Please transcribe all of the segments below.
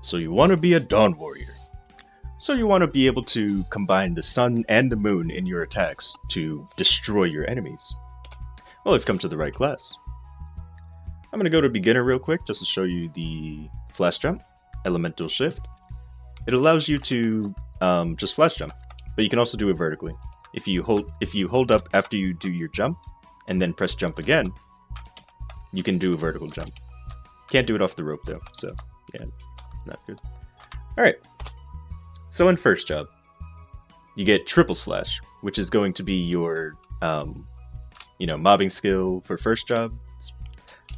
So you want to be a Dawn Warrior. So you want to be able to combine the sun and the moon in your attacks to destroy your enemies. Well, you've come to the right class. I'm going to go to beginner real quick just to show you the flash jump, elemental shift. It allows you to just flash jump, but you can also do it vertically. If you hold up after you do your jump and then press jump again, you can do a vertical jump. Can't do it off the rope though, so yeah, it's not good. Alright, so in first job, you get triple slash, which is going to be your, mobbing skill for first job.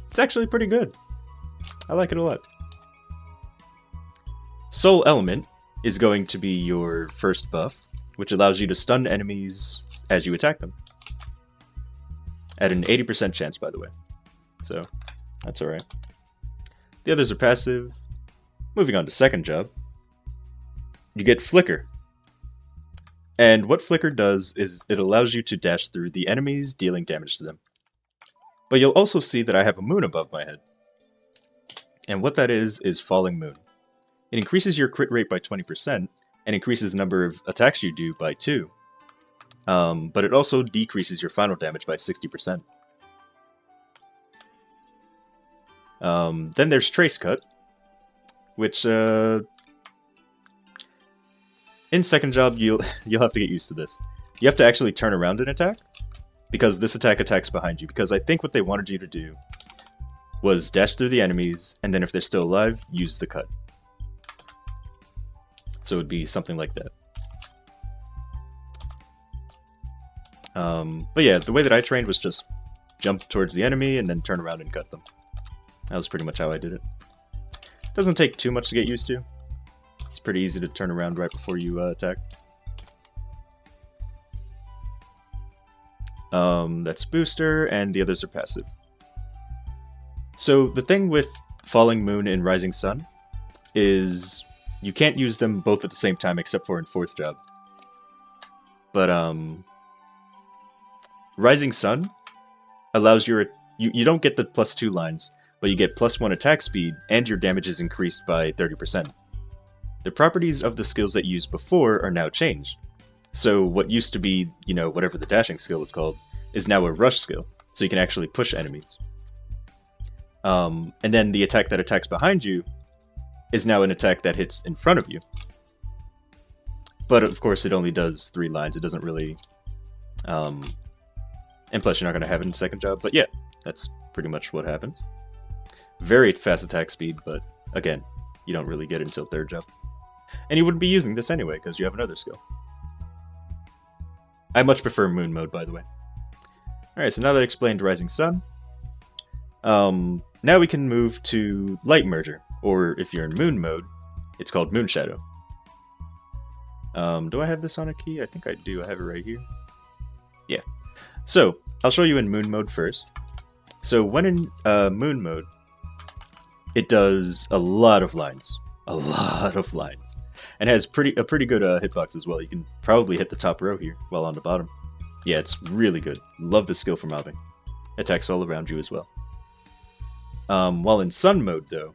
It's actually pretty good. I like it a lot. Soul Element is going to be your first buff, which allows you to stun enemies as you attack them. At an 80% chance, by the way. So, that's alright. The others are passive. Moving on to second job, you get Flicker. And what Flicker does is it allows you to dash through the enemies, dealing damage to them. But you'll also see that I have a moon above my head. And what that is Falling Moon. It increases your crit rate by 20% and increases the number of attacks you do by 2. But it also decreases your final damage by 60%. Then there's Trace Cut, which in second job you'll have to get used to this. You have to actually turn around and attack, because this attack attacks behind you. Because I think what they wanted you to do was dash through the enemies, and then if they're still alive, use the cut. So it would be something like that. But yeah, the way that I trained was just jump towards the enemy and then turn around and cut them. That was pretty much how I did it. Doesn't take too much to get used to. It's pretty easy to turn around right before you attack. That's booster, and the others are passive. So the thing with Falling Moon and Rising Sun is you can't use them both at the same time except for in fourth job. But Rising Sun allows you don't get the +2 lines, but you get +1 attack speed, and your damage is increased by 30%. The properties of the skills that you used before are now changed. So what used to be, whatever the dashing skill is called, is now a rush skill, so you can actually push enemies. And then the attack that attacks behind you is now an attack that hits in front of you. But of course it only does 3 lines, it doesn't really... and plus you're not going to have it in second job, but yeah, that's pretty much what happens. Very fast attack speed, but again, you don't really get it until third job. And you wouldn't be using this anyway, because you have another skill. I much prefer Moon mode, by the way. Alright, so now that I explained Rising Sun, now we can move to Light Merger, or if you're in Moon mode, it's called Moon Shadow. Do I have this on a key? I think I do. I have it right here. Yeah. So, I'll show you in Moon mode first. So, when in Moon mode, it does a lot of lines. A lot of lines. And has a pretty good hitbox as well. You can probably hit the top row here, while on the bottom. Yeah, it's really good. Love the skill for mobbing. Attacks all around you as well. While in Sun mode, though,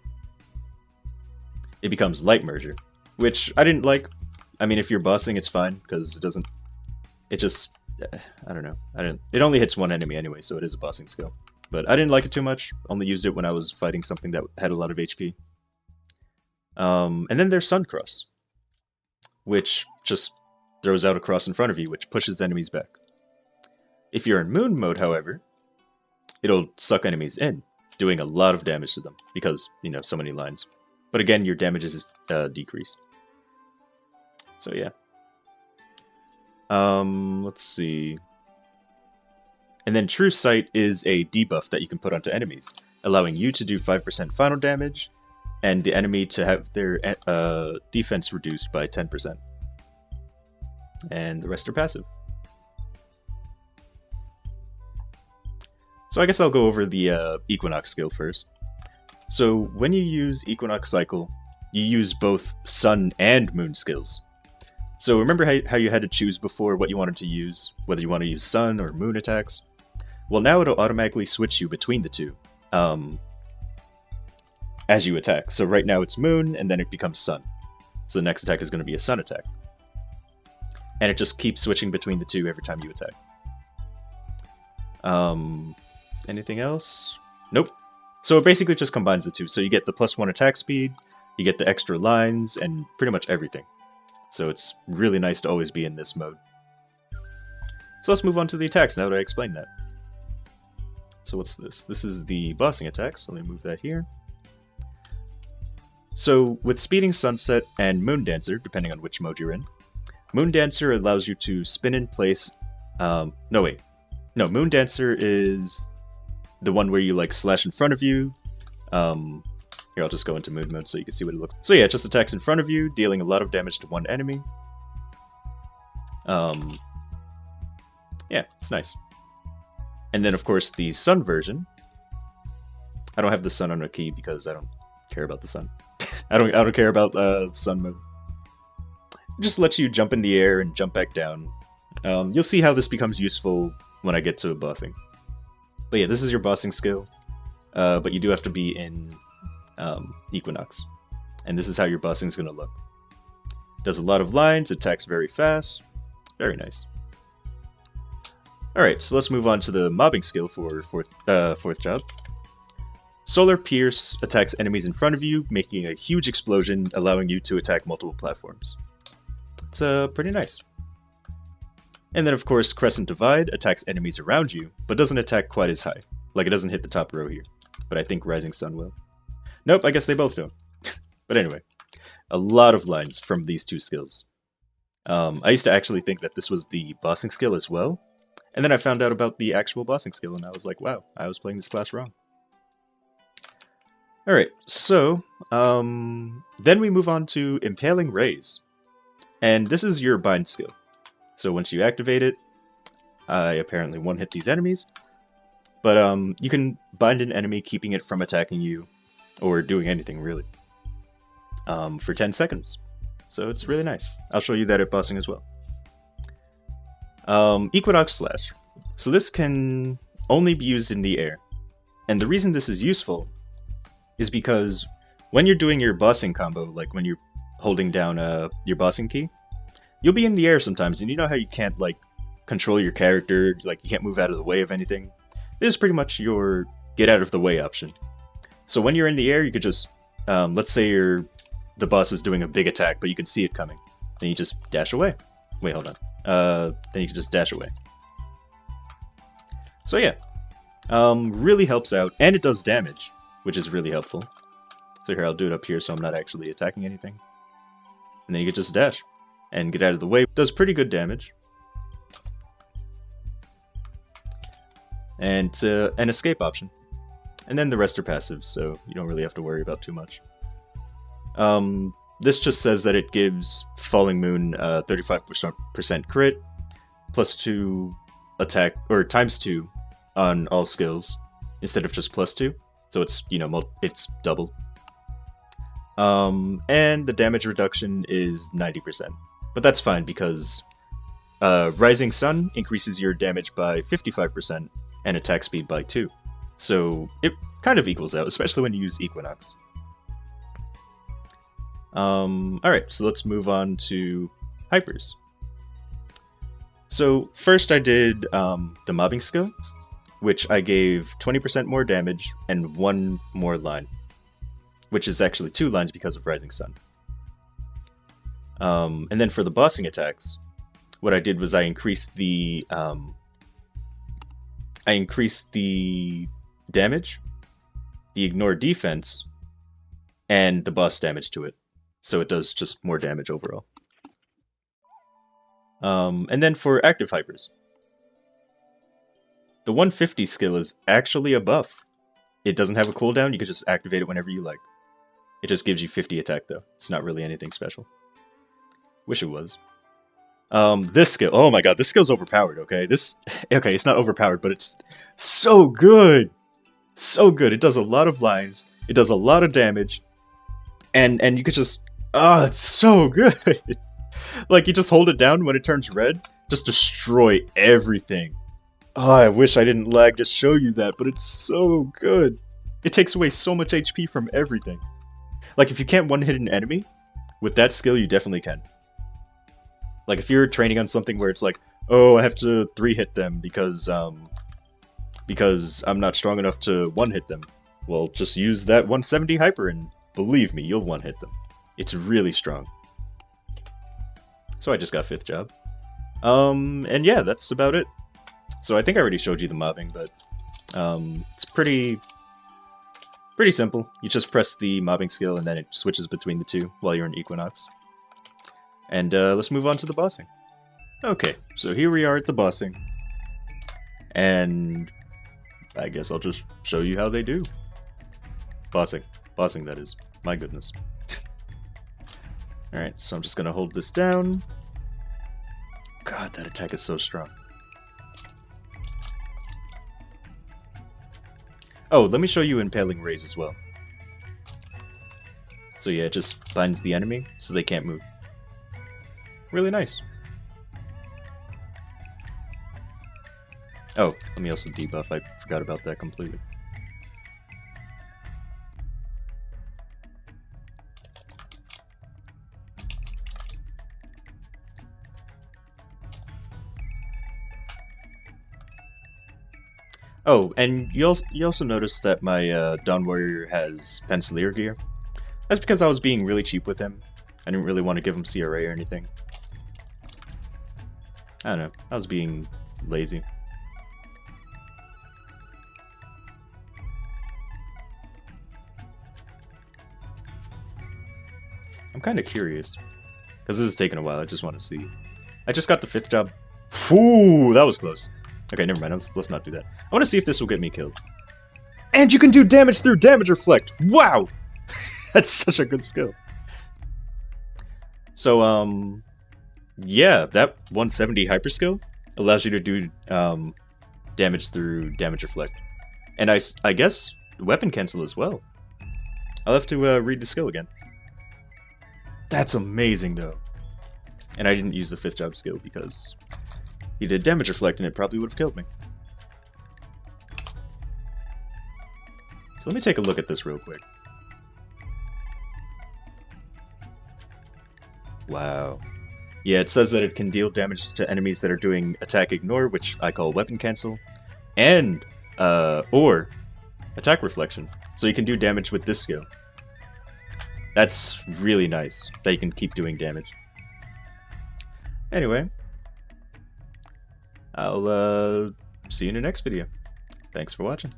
it becomes Light Merger, which I didn't like. I mean, if you're bossing, it's fine, because it just, I don't know. It only hits one enemy anyway, so it is a bossing skill. But I didn't like it too much. Only used it when I was fighting something that had a lot of HP. And then there's Sun Cross, which just throws out a cross in front of you, which pushes enemies back. If you're in Moon mode, however, it'll suck enemies in, doing a lot of damage to them, because, so many lines. But again, your damage is decreased. So yeah. Let's see. And then Truesight is a debuff that you can put onto enemies, allowing you to do 5% final damage, and the enemy to have their defense reduced by 10%. And the rest are passive. So I guess I'll go over the Equinox skill first. So when you use Equinox Cycle, you use both Sun and Moon skills. So remember how you had to choose before what you wanted to use, whether you want to use Sun or Moon attacks? Well, now it'll automatically switch you between the two. as you attack. So right now it's moon, and then it becomes sun. So the next attack is going to be a sun attack. And it just keeps switching between the two every time you attack. Anything else? Nope. So it basically just combines the two. So you get the +1 attack speed, you get the extra lines, and pretty much everything. So it's really nice to always be in this mode. So let's move on to the attacks now that I explained that. So what's this? This is the bossing attack, so let me move that here. So with Speeding Sunset and Moon Dancer, depending on which mode you're in, Moon Dancer allows you to spin in place... Moon Dancer is the one where you like slash in front of you. Here, I'll just go into moon mode so you can see what it looks like. So yeah, it just attacks in front of you, dealing a lot of damage to one enemy. Yeah, it's nice. And then of course the sun version. I don't have the sun on a key because I don't care about the sun. I don't care about sun mode. It just lets you jump in the air and jump back down. You'll see how this becomes useful when I get to bossing. But yeah, this is your bossing skill. But you do have to be in Equinox. And this is how your bossing is going to look. Does a lot of lines, attacks very fast. Very nice. Alright, so let's move on to the mobbing skill for fourth job. Solar Pierce attacks enemies in front of you, making a huge explosion, allowing you to attack multiple platforms. It's pretty nice. And then of course Crescent Divide attacks enemies around you, but doesn't attack quite as high. Like it doesn't hit the top row here. But I think Rising Sun will. Nope, I guess they both don't. But anyway, a lot of lines from these two skills. I used to actually think that this was the bossing skill as well. And then I found out about the actual bossing skill and I was like, wow, I was playing this class wrong. Alright, so then we move on to Impaling Rays. And this is your bind skill. So once you activate it, I apparently one-hit these enemies. But you can bind an enemy, keeping it from attacking you, or doing anything really, for 10 seconds. So it's really nice. I'll show you that at bossing as well. Equinox Slash. So this can only be used in the air. And the reason this is useful is because when you're doing your bossing combo, like when you're holding down your bossing key, you'll be in the air sometimes, and you know how you can't like control your character, like you can't move out of the way of anything? This is pretty much your get out of the way option. So when you're in the air, you could just, let's say the boss is doing a big attack, but you can see it coming. Then you just dash away. Wait, hold on. Then you can just dash away. So yeah, really helps out, and it does damage, which is really helpful. So here, I'll do it up here so I'm not actually attacking anything. And then you can just dash and get out of the way. Does pretty good damage. And an escape option. And then the rest are passives, so you don't really have to worry about too much. This just says that it gives Falling Moon 35% crit, +2 attack, or ×2 on all skills, instead of just +2. So it's, you know, it's double. And the damage reduction is 90%. But that's fine because Rising Sun increases your damage by 55% and attack speed by 2. So it kind of equals out, especially when you use Equinox. Alright, so let's move on to Hypers. So first I did the mobbing skill, which I gave 20% more damage and 1 more line, which is actually 2 lines because of Rising Sun. And then for the bossing attacks, what I did was I increased the damage, the ignore defense, and the boss damage to it. So it does just more damage overall. And then for active Hypers, the 150 skill is actually a buff. It doesn't have a cooldown, you can just activate it whenever you like. It just gives you 50 attack though. It's not really anything special. Wish it was. This skill, oh my god, this skill's overpowered, okay? Okay, it's not overpowered, but it's so good! So good. It does a lot of lines, it does a lot of damage, and you could just, it's so good! Like, you just hold it down when it turns red, just destroy everything. Oh, I wish I didn't lag to show you that, but it's so good. It takes away so much HP from everything. Like, if you can't one-hit an enemy, with that skill you definitely can. Like, if you're training on something where it's like, oh, I have to 3-hit them because I'm not strong enough to one-hit them. Well, just use that 170 hyper and believe me, you'll one-hit them. It's really strong. So I just got 5th job. And yeah, that's about it. So I think I already showed you the mobbing, but it's pretty simple. You just press the mobbing skill and then it switches between the two while you're in Equinox. And let's move on to the bossing. Okay, so here we are at the bossing. And I guess I'll just show you how they do. Bossing, that is. My goodness. Alright, so I'm just gonna hold this down. God, that attack is so strong. Oh, let me show you Impaling Rays as well. So yeah, it just binds the enemy so they can't move. Really nice. Oh, let me also debuff. I forgot about that completely. Oh, and you also notice that my Dawn Warrior has Pencilier gear. That's because I was being really cheap with him. I didn't really want to give him CRA or anything. I don't know, I was being lazy. I'm kind of curious, because this is taking a while, I just want to see. I just got the 5th job. Whew, that was close. Okay, never mind, let's not do that. I want to see if this will get me killed. And you can do damage through Damage Reflect! Wow! That's such a good skill. So, yeah, that 170 hyper skill allows you to do damage through Damage Reflect. And I guess Weapon Cancel as well. I'll have to read the skill again. That's amazing, though. And I didn't use the 5th job skill because he did Damage Reflect and it probably would have killed me. So let me take a look at this real quick. Wow. Yeah, it says that it can deal damage to enemies that are doing Attack Ignore, which I call Weapon Cancel, and, or Attack Reflection. So you can do damage with this skill. That's really nice, that you can keep doing damage. Anyway, I'll see you in the next video. Thanks for watching.